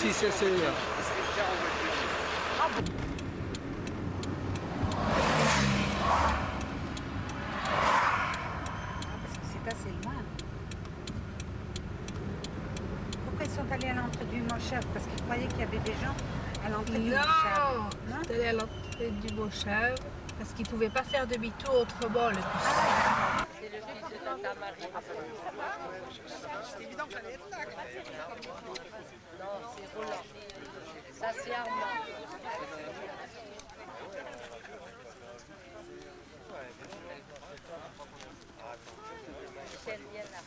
si, c'est... Parce que c'est assez loin. Pourquoi ils sont allés à l'entrée du Montchèvre? Parce qu'ils croyaient qu'il y avait des gens à l'entrée du Montchèvre. Non, ils sont allés à l'entrée du Montchèvre parce qu'ils ne pouvaient pas faire demi-tour autrement le bus. C'est le fils de Tata Marie. C'est évident que j'allais être là. Non, c'est Roland. Ça, c'est Armand. Michel, viens là.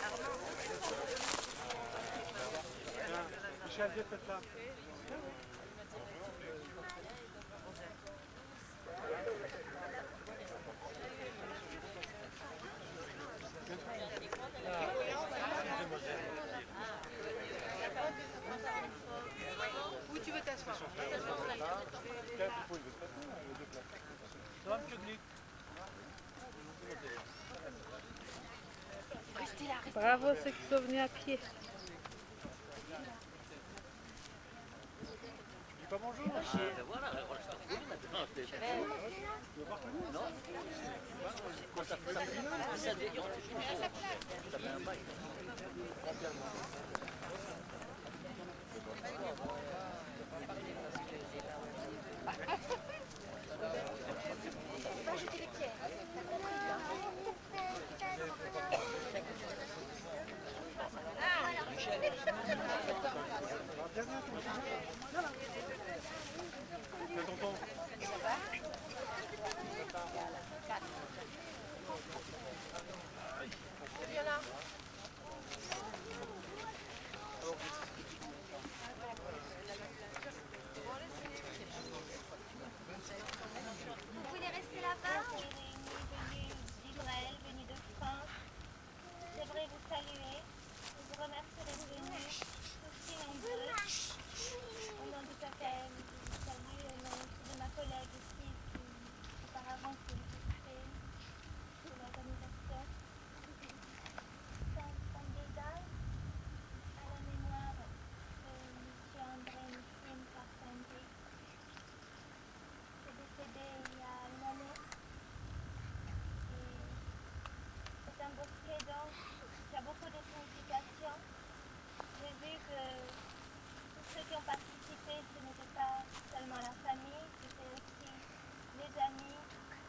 Armand. Michel, viens peut-être là. Où tu veux t'asseoir? Bravo ceux qui sont venus à pied. Dis pas bonjour. Viens, tonton. Vous voulez rester là-bas? On est venus d'Israël, venus de France. J'aimerais vous saluer. Je vous remercie d'être venus aussi nombreux. Au nom de Kakaël, je vous salue. Au nom de ma collègue aussi, qui auparavant s'est occupée de l'organisation. Sans détail, à la mémoire de M. André Nissim Carpentier, qui est décédé il y a une année. C'est un bosquet donc qui a beaucoup de signification. J'ai vu que tous ceux qui ont participé, ce n'était pas seulement la famille, c'était aussi les amis,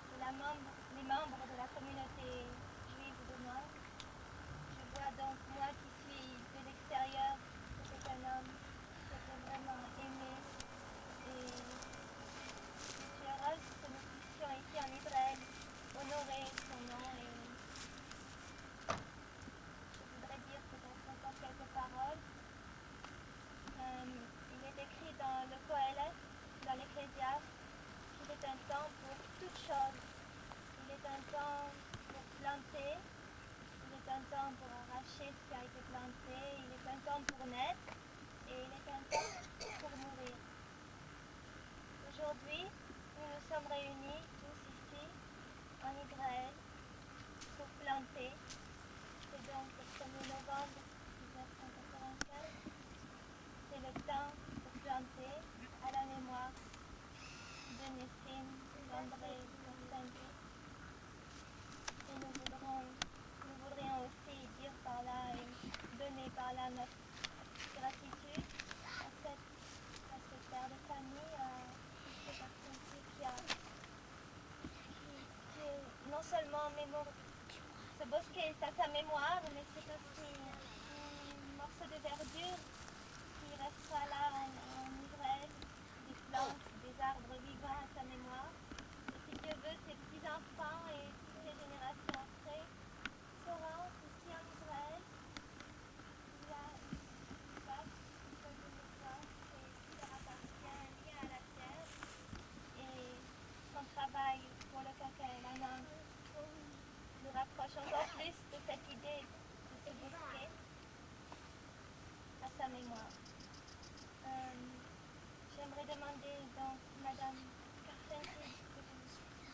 et les membres de la communauté juive de Nantes. Je vois donc moi qui suis de l'extérieur, c'était un homme qui était vraiment aimé. Et je suis heureuse que nous puissions ici en Israël honorer son nom. Et je voudrais dire peut-être encore quelques paroles. Il est écrit dans le Qoëleth, dans l'Ecclésiaste, qu'il est un temps pour toutes choses. Il est un temps pour planter, il est un temps pour arracher ce qui a été planté, il est un temps pour naître et il est un temps pour mourir. Aujourd'hui, nous nous sommes réunis tous ici en Israël pour planter. C'est donc le 1er novembre 1995. C'est le temps pour planter à la mémoire de Nissim, d'André Carpentier. Et nous voudrions aussi dire par là et donner par là notre gratitude à ce père de famille, à M. Carpentier qui est non seulement ce bosquet est à sa mémoire, mais c'est aussi un morceau de verdure qui restera là en Israël, des plantes, des arbres vivants à sa mémoire. Et si Dieu veut, ses petits-enfants et toutes les générations après sauront qu'ici en Israël, il y a une vache, comme je le vois, qui leur appartient, un lien à la terre. Et son travail pour le Kakaël à Nantes nous rapproche encore plus de cette idée de ce bosquet à sa mémoire. J'aimerais demander donc Madame Carpentier de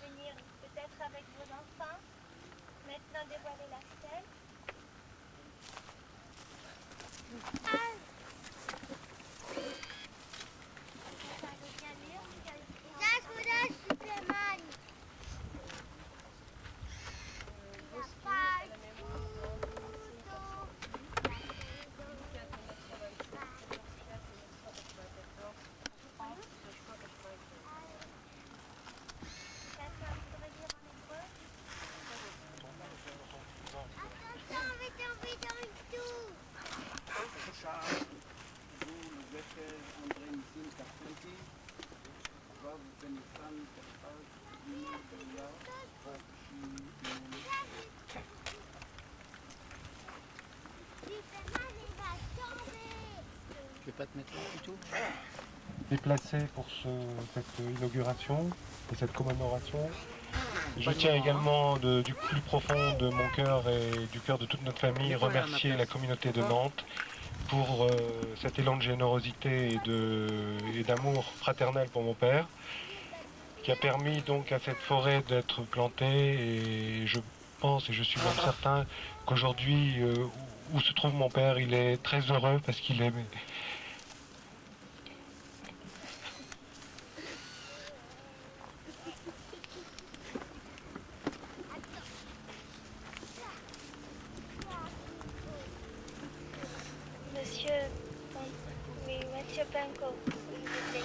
venir peut-être avec vos enfants, maintenant dévoiler la stèle. pas te mettre là du tout. déplacé pour cette inauguration et cette commémoration. Je tiens également du plus profond de mon cœur et du cœur de toute notre famille remercier la communauté de Nantes pour cet élan de générosité et d'amour fraternel pour mon père, qui a permis donc à cette forêt d'être plantée, et je pense et je suis même certain qu'aujourd'hui, où se trouve mon père, il est très heureux parce qu'il est... Monsieur Pinko, s'il vous plaît.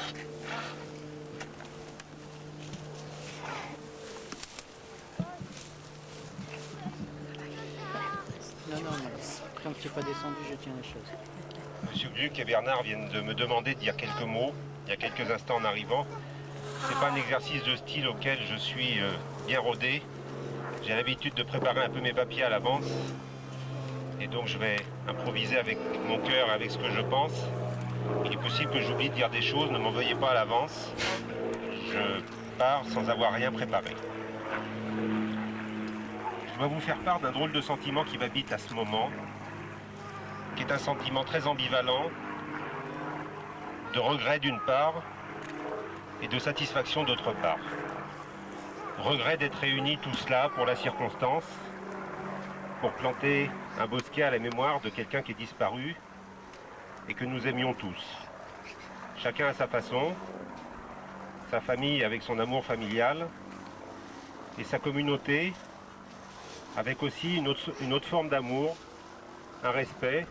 Non, madame. Tant que tu n'es pas descendu, je tiens les choses. Monsieur Gluck et Bernard viennent de me demander de dire quelques mots, il y a quelques instants en arrivant. C'est pas un exercice de style auquel je suis bien rodé. J'ai l'habitude de préparer un peu mes papiers à l'avance. Et donc je vais improviser avec mon cœur, avec ce que je pense. Il est possible que j'oublie de dire des choses, ne m'en veuillez pas à l'avance. Je pars sans avoir rien préparé. Je dois vous faire part d'un drôle de sentiment qui m'habite à ce moment, qui est un sentiment très ambivalent, de regret d'une part, et de satisfaction d'autre part. Regret d'être réunis tous là pour la circonstance, pour planter un bosquet à la mémoire de quelqu'un qui est disparu et que nous aimions tous. Chacun à sa façon, sa famille avec son amour familial et sa communauté avec aussi une autre forme d'amour, un respect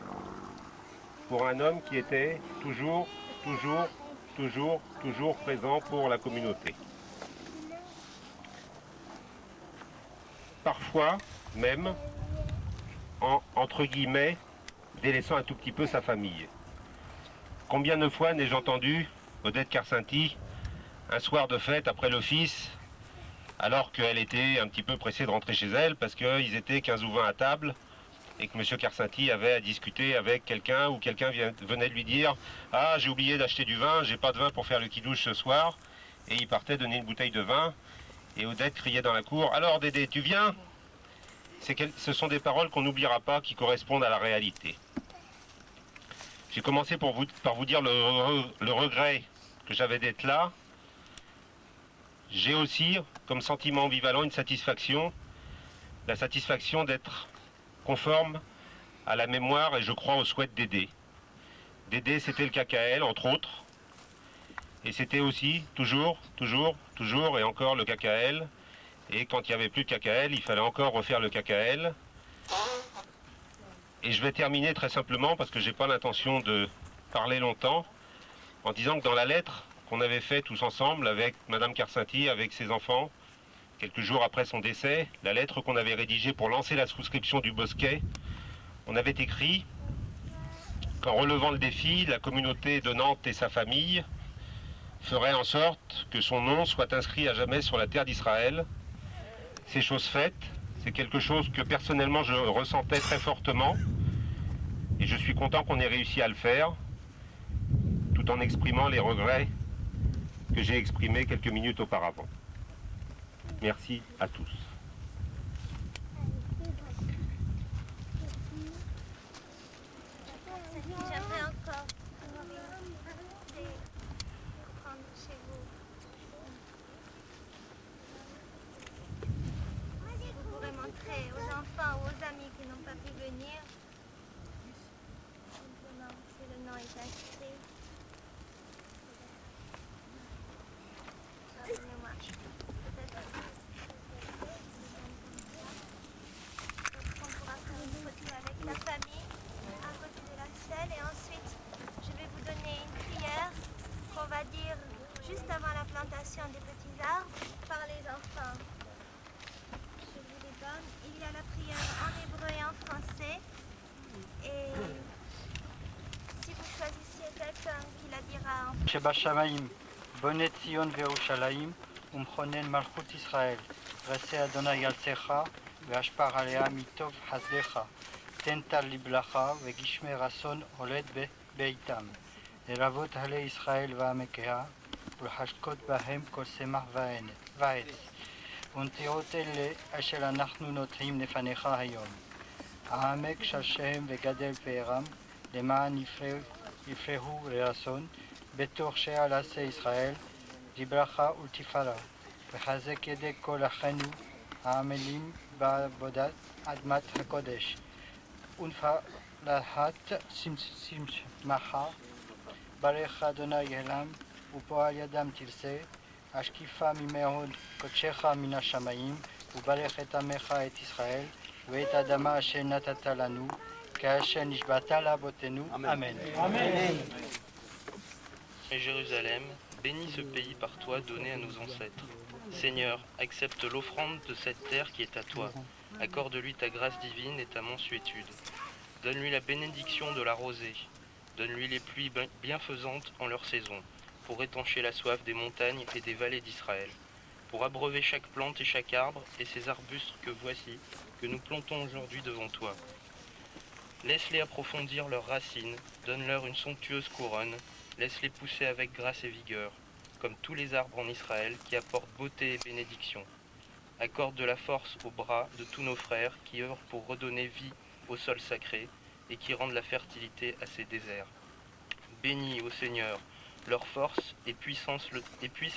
pour un homme qui était toujours présent pour la communauté. Parfois, même, entre guillemets, délaissant un tout petit peu sa famille. Combien de fois n'ai-je entendu Odette Carcinti, un soir de fête après l'office, alors qu'elle était un petit peu pressée de rentrer chez elle, parce qu'ils étaient 15 ou 20 à table, et que M. Carcinti avait à discuter avec quelqu'un, ou quelqu'un venait de lui dire « Ah, j'ai oublié d'acheter du vin, j'ai pas de vin pour faire le kidouche ce soir », et il partait donner une bouteille de vin, et Odette criait dans la cour « Alors Dédé, tu viens ?» Ce sont des paroles qu'on n'oubliera pas, qui correspondent à la réalité. J'ai commencé par vous dire le regret que j'avais d'être là. J'ai aussi, comme sentiment ambivalent, une satisfaction, la satisfaction d'être conforme à la mémoire et je crois au souhait de Dédé. Dédé, c'était le KKL, entre autres, et c'était aussi toujours, et encore le KKL. Et quand il n'y avait plus de KKL, il fallait encore refaire le KKL. Et je vais terminer très simplement, parce que je n'ai pas l'intention de parler longtemps, en disant que dans la lettre qu'on avait faite tous ensemble avec Madame Carcinti, avec ses enfants, quelques jours après son décès, la lettre qu'on avait rédigée pour lancer la souscription du bosquet, on avait écrit qu'en relevant le défi, la communauté de Nantes et sa famille ferait en sorte que son nom soit inscrit à jamais sur la terre d'Israël. C'est chose faite, c'est quelque chose que personnellement je ressentais très fortement et je suis content qu'on ait réussi à le faire tout en exprimant les regrets que j'ai exprimés quelques minutes auparavant. Merci à tous. J'aimerais encore prendre chez vous. Si vous pourrez montrer aux enfants ou aux amis qui n'ont pas pu venir, simplement, si le nom est inscrit. Pardonnez-moi. Peut-être qu'on pourra faire une photo avec la famille à côté de la stèle et ensuite je vais vous donner une prière qu'on va dire juste avant la plantation des petits arbres par les enfants. Je vous les donne. Il y a la prière en hébreu et en français et si vous choisissiez quelqu'un qui la dira en שבשמיים, בונה ציון וירושלים, ומכונן מלכות ישראל, רצה אדוני ארצך, והשפע עליה מטוב חסדך, תן טל לבלך, וגשמי רצון הולד בביתם. לרבות עלי ישראל ועמקיה, ולחשקות בהם כל צמח ועץ. ונטיעות אלה אשר אנחנו נוטעים לפניך היום. העמק שרשיהם וגדל פארם, למען יפרחו לרצון, בתוך שער עצי ישראל, לברכה ולתפארה. וחזק ידי כל אחינו העמלים בעבודת אדמת הקודש. ונפלאת שמחה, ברך אדוני אלם, ופועל ידם תרצה, השקיפה ממאוד קודשך מן השמיים, וברך את עמך את ישראל, ואת האדמה אשר נתת לנו, כאשר נשבעת לאבותינו. Amen. Amen. Et Jérusalem, bénis ce pays par toi donné à nos ancêtres. Seigneur, accepte l'offrande de cette terre qui est à toi. Accorde-lui ta grâce divine et ta mansuétude. Donne-lui la bénédiction de la rosée. Donne-lui les pluies bienfaisantes en leur saison, pour étancher la soif des montagnes et des vallées d'Israël, pour abreuver chaque plante et chaque arbre et ces arbustes que voici, que nous plantons aujourd'hui devant toi. Laisse-les approfondir leurs racines, donne-leur une somptueuse couronne, laisse-les pousser avec grâce et vigueur, comme tous les arbres en Israël qui apportent beauté et bénédiction. Accorde de la force aux bras de tous nos frères qui œuvrent pour redonner vie au sol sacré et qui rendent la fertilité à ces déserts. Bénis, ô Seigneur, leur force et puisse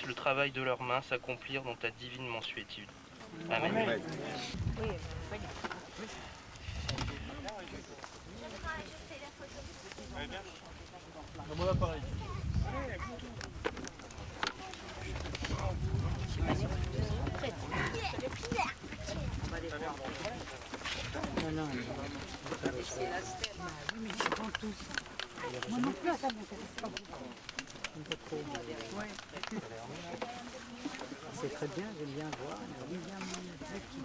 le travail de leurs mains s'accomplir dans ta divine mansuétude. Amen. Amen. Moi non plus, ça m'intéresse pas. C'est très bien, j'aime bien voir. William Blake qui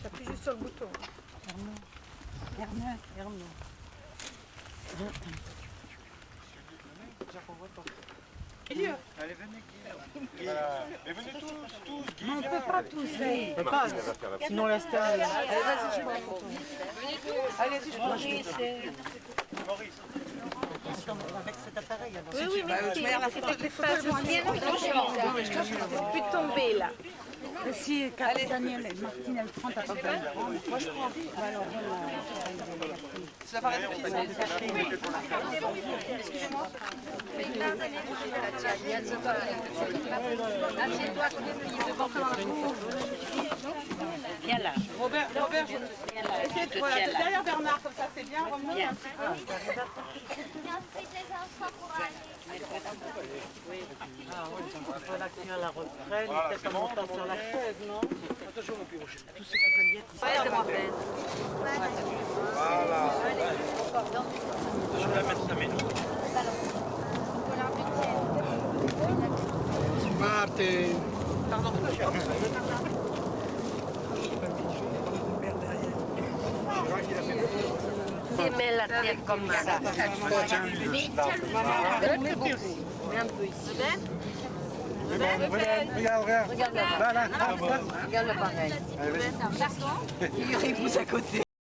T'appuies juste sur le bouton. Hermeux. Allez, venez. Mais venez tous. Non, on ne peut pas tous. On peut pas, sinon la star. Allez, vas-y, je prends la photo. Allez, je prends. Maurice. Avec cet appareil. Alors. Oui, oui, mais je vais faire la photo. c'est plus tomber là. Si Daniel et Martine, elles prennent, t'as pas besoin de prendre. Moi, je prends. Alors, Ça paraît excusez-moi. Assieds-toi comme une fille devant toi. Viens là. Robert, Essayez de voilà, derrière Bernard, comme ça c'est bien. Et ensuite, les enfants pour aller. Ah oui, on peut la cuire à la retraite, peut-être en montant sur la chaise, non? Attention, mon plus rocher. Tous ces cavaliers qui sont... Voilà. Je vais la mettre à mes noms. Pardon. Et mets la tête comme ça. Un peu ici. Regarde. Regarde pareil. Il y aurait pousse à côté.